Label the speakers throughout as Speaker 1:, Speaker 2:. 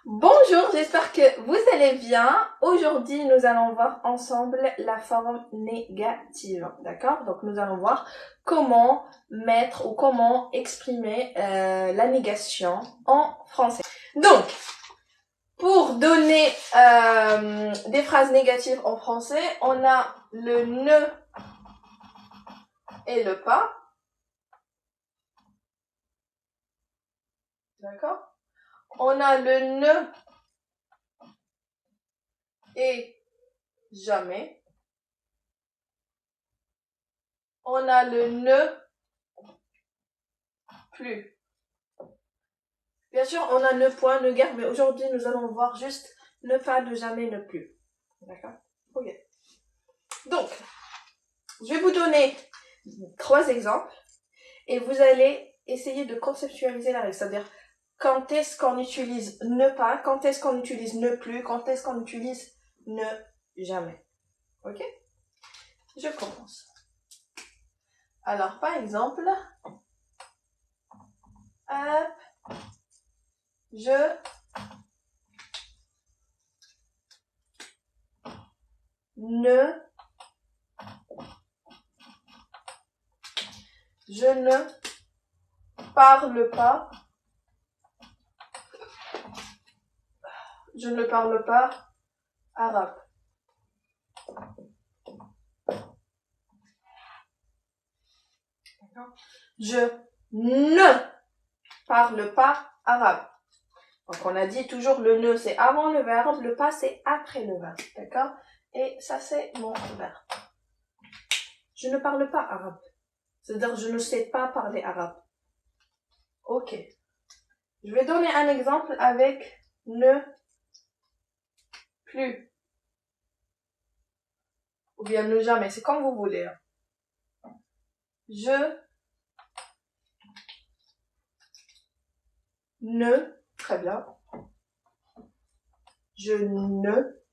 Speaker 1: Bonjour, j'espère que vous allez bien. Aujourd'hui, nous allons voir ensemble la forme négative, d'accord? Donc, nous allons voir comment mettre ou comment exprimer la négation en français. Donc, pour donner des phrases négatives en français, on a le ne et le pas, d'accord? On a le ne et jamais. On a le ne plus. Bien sûr, on a ne point, ne guère, mais aujourd'hui, nous allons voir juste ne pas, ne jamais, ne plus. D'accord? Ok. Donc, je vais vous donner 3 exemples et vous allez essayer de conceptualiser la règle. C'est-à-dire, quand est-ce qu'on utilise ne pas, quand est-ce qu'on utilise ne plus, quand est-ce qu'on utilise ne jamais. Ok? Je commence. Alors, par exemple, je ne parle pas. Je ne parle pas arabe. Je ne parle pas arabe. Donc on a dit toujours le ne c'est avant le verbe, le pas c'est après le verbe, d'accord? Et ça c'est mon verbe. Je ne parle pas arabe. C'est-à-dire je ne sais pas parler arabe. Ok. Je vais donner un exemple avec ne plus. Ou bien ne jamais, c'est comme vous voulez. Je ne, très bien. Je ne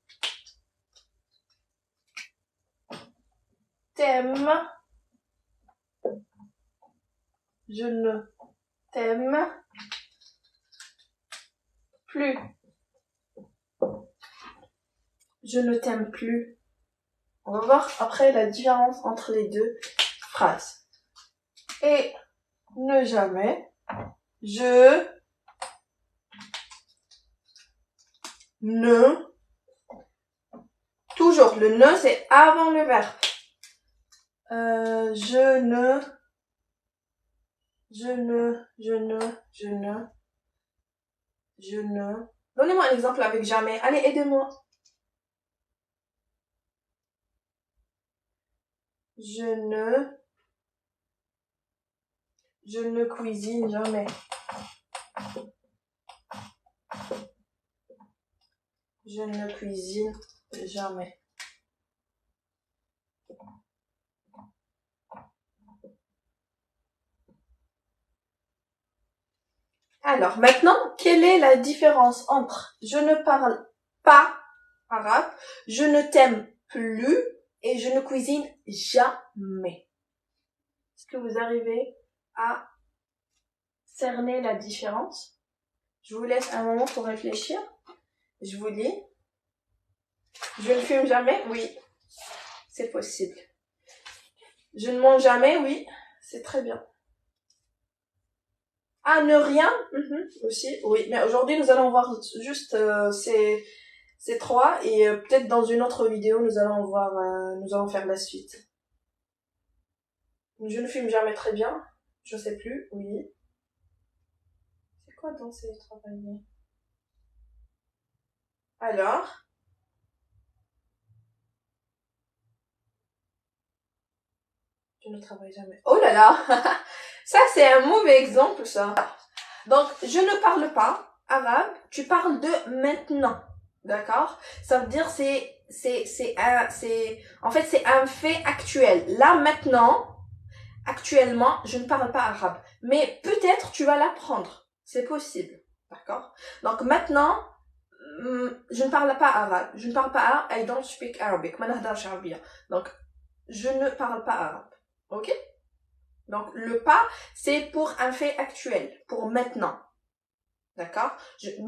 Speaker 1: t'aime. Je ne t'aime plus. Je ne t'aime plus. On va voir après la différence entre les deux phrases. Et ne jamais. Je ne. Toujours, le ne c'est avant le verbe. Je ne. Donnez-moi un exemple avec jamais. Allez, aidez-moi. Je ne cuisine jamais. Je ne cuisine jamais. Alors, maintenant, quelle est la différence entre je ne parle pas arabe, je ne t'aime plus et je ne cuisine jamais? Est-ce que vous arrivez à cerner la différence? Je vous laisse un moment pour réfléchir. Je vous lis. Je ne fume jamais? Oui, c'est possible. Je ne mange jamais? Oui, c'est très bien. Ah, ne rien? Aussi, oui. Mais aujourd'hui, nous allons voir juste ces 3 et peut-être dans une autre vidéo, nous allons faire la suite. Je ne fume jamais, très bien. Je sais plus, oui. C'est quoi danser et travailler? Alors? Je ne travaille jamais. Oh là là! Ça, c'est un mauvais exemple, ça. Donc, je ne parle pas arabe, tu parles de maintenant. D'accord? Ça veut dire c'est un fait actuel. Là, maintenant, actuellement, je ne parle pas arabe. Mais peut-être tu vas l'apprendre. C'est possible. D'accord? Donc maintenant, je ne parle pas arabe. Je ne parle pas arabe. I don't speak Arabic. Donc, je ne parle pas arabe. Ok? Donc, le pas, c'est pour un fait actuel. Pour maintenant. D'accord?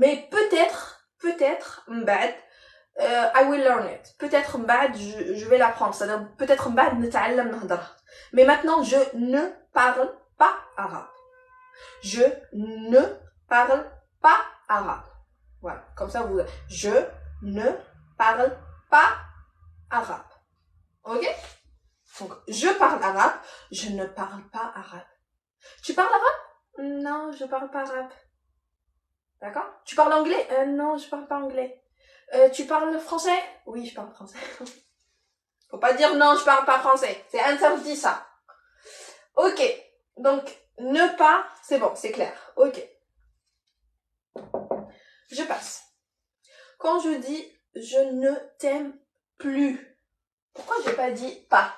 Speaker 1: Mais peut-être, m'bad, I will learn it. Peut-être m'bad, je vais l'apprendre. C'est-à-dire, peut-être m'bad, نتعلم نهضر. Mais maintenant, je ne parle pas arabe. Je ne parle pas arabe. Voilà, comme ça, je ne parle pas arabe. Ok? Donc, je parle arabe, je ne parle pas arabe. Tu parles arabe? Non, je parle pas arabe. D'accord? Tu parles anglais? Non, je parle pas anglais. Tu parles français? Oui, je parle français. Faut pas dire non, je parle pas français. C'est interdit, ça. Ok. Donc, ne pas, c'est bon, c'est clair. Ok. Je passe. Quand je dis je ne t'aime plus, pourquoi j'ai pas dit pas?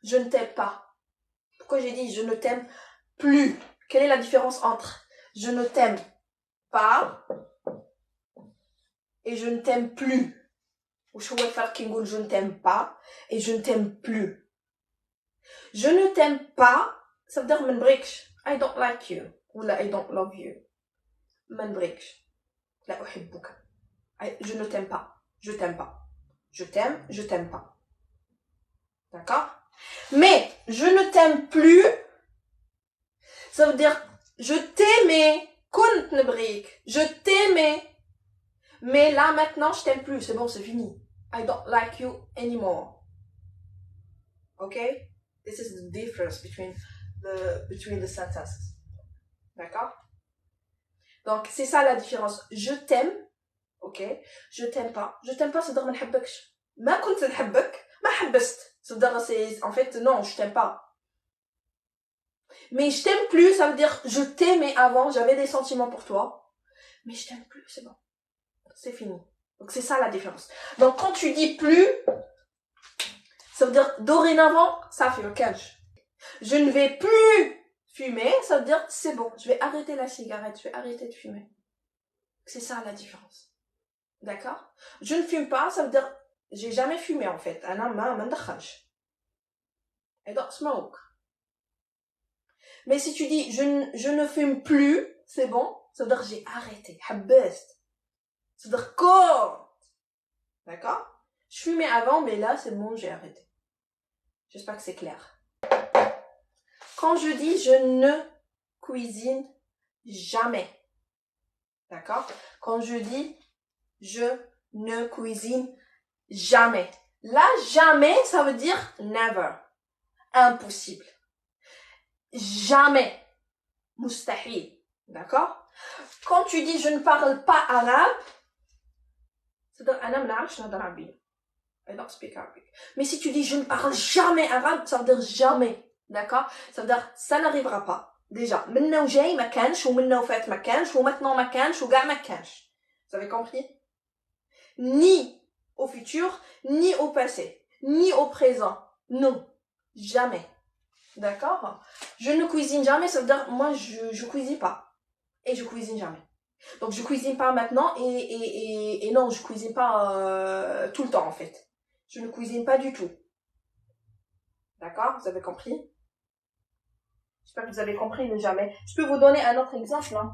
Speaker 1: Je ne t'aime pas. Pourquoi j'ai dit je ne t'aime plus? Quelle est la différence entre je ne t'aime pas et je ne t'aime plus? Je ne t'aime pas et je ne t'aime plus. Je ne t'aime pas, ça veut dire I don't like you ou I don't love you. Je ne t'aime pas. Je t'aime pas. Je t'aime, je t'aime pas. D'accord? Mais je ne t'aime plus, ça veut dire je t'aimais, je t'aimais, mais là maintenant je t'aime plus, c'est bon, c'est fini. I don't like you anymore. Okay? This is the difference between the sentences. D'accord? Donc c'est ça la différence. Je t'aime, ok? Je t'aime pas. Je t'aime pas, c'est-à-dire ما نحبكش. ما كنت نحبك, ما حبست. C'est en fait non, je t'aime pas. Mais je t'aime plus, ça veut dire je t'aimais avant, j'avais des sentiments pour toi, mais je t'aime plus, c'est bon. C'est fini. Donc c'est ça la différence. Donc quand tu dis plus, ça veut dire dorénavant, ça fait le catch. Je ne vais plus fumer, ça veut dire c'est bon, je vais arrêter la cigarette, je vais arrêter de fumer. C'est ça la différence. D'accord? Je ne fume pas, ça veut dire j'ai jamais fumé en fait. I don't smoke. Mais si tu dis je ne fume plus, c'est bon, ça veut dire j'ai arrêté. حبست. Ça veut dire compte. D'accord? Je fumais avant, mais là c'est bon, j'ai arrêté. J'espère que c'est clair. Quand je dis je ne cuisine jamais. D'accord? Quand je dis je ne cuisine jamais. Là, jamais, ça veut dire never. Impossible. Jamais. Mustahil. D'accord? Quand tu dis je ne parle pas arabe, c'est-à-dire I don't speak Arabic. Mais si tu dis je ne parle jamais arabe, ça veut dire jamais. D'accord? Ça veut dire ça n'arrivera pas. Déjà, منه وجاي ما كانش ومنه وفات ما كانش ومثنى ما كانش وقاع ما كانش. Vous avez compris? Ni au futur, ni au passé, ni au présent. Non. Jamais. D'accord? Je ne cuisine jamais, ça veut dire moi je cuisine pas. Et je cuisine jamais. Donc je cuisine pas maintenant et non, je cuisine pas tout le temps en fait. Je ne cuisine pas du tout. D'accord? Vous avez compris? J'espère que vous avez compris le jamais. Je peux vous donner un autre exemple, hein,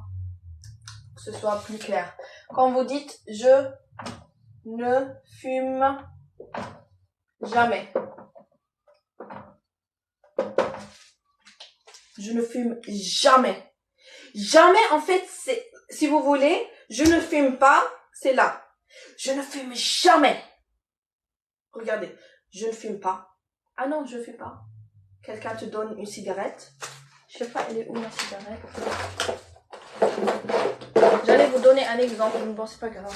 Speaker 1: pour que ce soit plus clair. Quand vous dites je ne fume jamais. Je ne fume jamais. Jamais, en fait, c'est, si vous voulez, je ne fume pas, c'est là. Je ne fume jamais. Regardez, je ne fume pas. Ah non, je ne fume pas. Quelqu'un te donne une cigarette. Je sais pas, elle est où ma cigarette? J'allais vous donner un exemple, mais bon, c'est pas grave.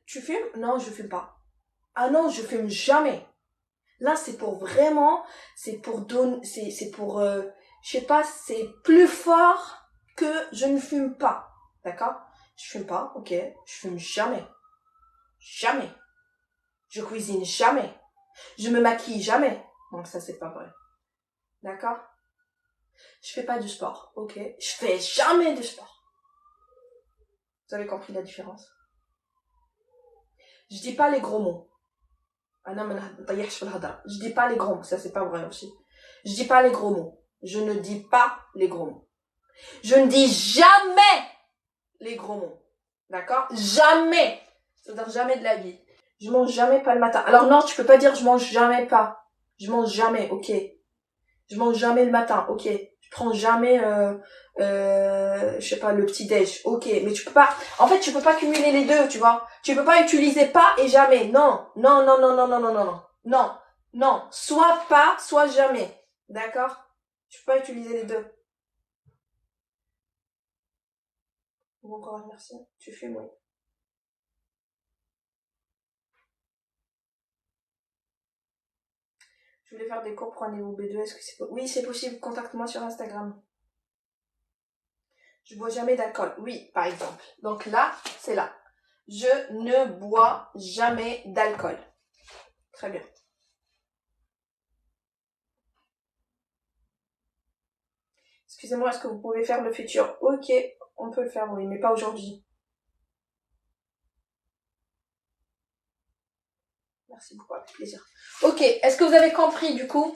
Speaker 1: Tu fumes? Non, je fume pas. Ah non, je fume jamais. Là, c'est pour vraiment, c'est pour donner, c'est pour, je sais pas, c'est plus fort que je ne fume pas. D'accord? Je fume pas, ok. Je fume jamais. Jamais. Je cuisine jamais. Je me maquille jamais. Donc ça, c'est pas vrai. D'accord? Je fais pas du sport, ok. Je fais jamais du sport. Vous avez compris la différence? Je dis pas les gros mots. Je dis pas les gros mots. Ça, c'est pas vrai aussi. Je dis pas les gros mots. Je ne dis pas les gros mots. Je ne dis jamais les gros mots. D'accord? Jamais. C'est-à-dire jamais de la vie. Je mange jamais pas le matin. Alors non, tu peux pas dire je mange jamais pas. Je mange jamais, ok. Je mange jamais le matin, ok. Je prends jamais, je sais pas, le petit-déj, ok. Mais tu peux pas, en fait, tu peux pas cumuler les deux, tu vois. Tu peux pas utiliser pas et jamais. Non, non, non, non, non, non, non, non, non. Non, non. Soit pas, soit jamais. D'accord? Tu peux pas utiliser les deux. Bon courage, merci. Tu fumes, oui. Je voulais faire des cours pour un niveau B2. Est-ce que c'est possible? Oui, c'est possible. Contacte-moi sur Instagram. Je bois jamais d'alcool. Oui, par exemple. Donc là, c'est là. Je ne bois jamais d'alcool. Très bien. Excusez-moi, est-ce que vous pouvez faire le futur? Ok, on peut le faire, oui, mais pas aujourd'hui. Merci beaucoup, avec plaisir. Ok, est-ce que vous avez compris du coup?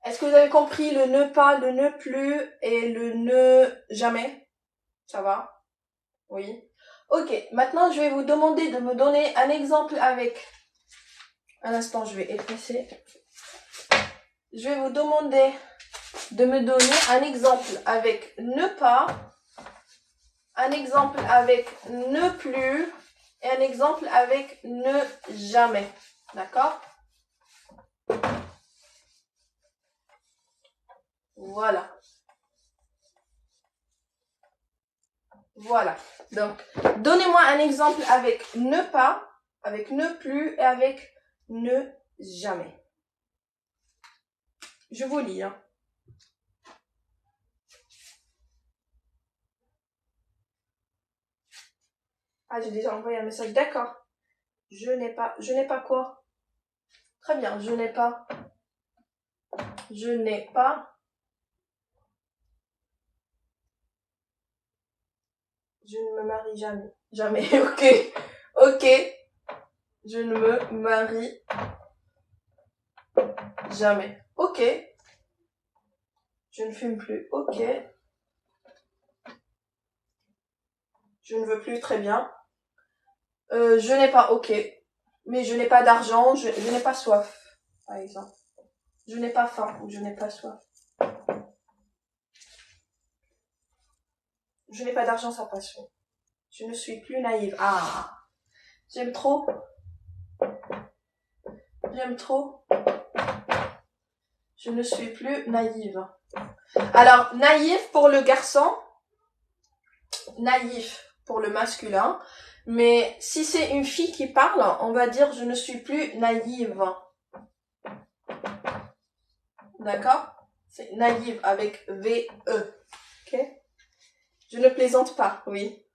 Speaker 1: Est-ce que vous avez compris le ne pas, le ne plus et le ne jamais? Ça va? Oui. Ok, maintenant je vais vous demander de me donner un exemple avec... Un instant, je vais effacer. Je vais vous demander de me donner un exemple avec ne pas, un exemple avec ne plus et un exemple avec ne jamais. D'accord? Voilà. Voilà. Donc, donnez-moi un exemple avec ne pas, avec ne plus et avec ne jamais. Je vous lis, hein. Ah, j'ai déjà envoyé un message. D'accord. Je n'ai pas quoi? Très bien. Je n'ai pas, je ne me marie jamais. Jamais. Ok. Ok. Je ne me marie jamais. Ok. Je ne fume plus. Ok. Je ne veux plus. Très bien. Je n'ai pas. Ok. Mais je n'ai pas d'argent. Je n'ai pas soif, par exemple. Je n'ai pas faim ou je n'ai pas soif. Je n'ai pas d'argent, ça passe. Je ne suis plus naïve. Ah. J'aime trop. J'aime trop. Je ne suis plus naïve. Alors, naïf pour le garçon. Naïf pour le masculin. Mais si c'est une fille qui parle, on va dire je ne suis plus naïve. D'accord? C'est naïve avec V-E. Ok? Je ne plaisante pas, oui.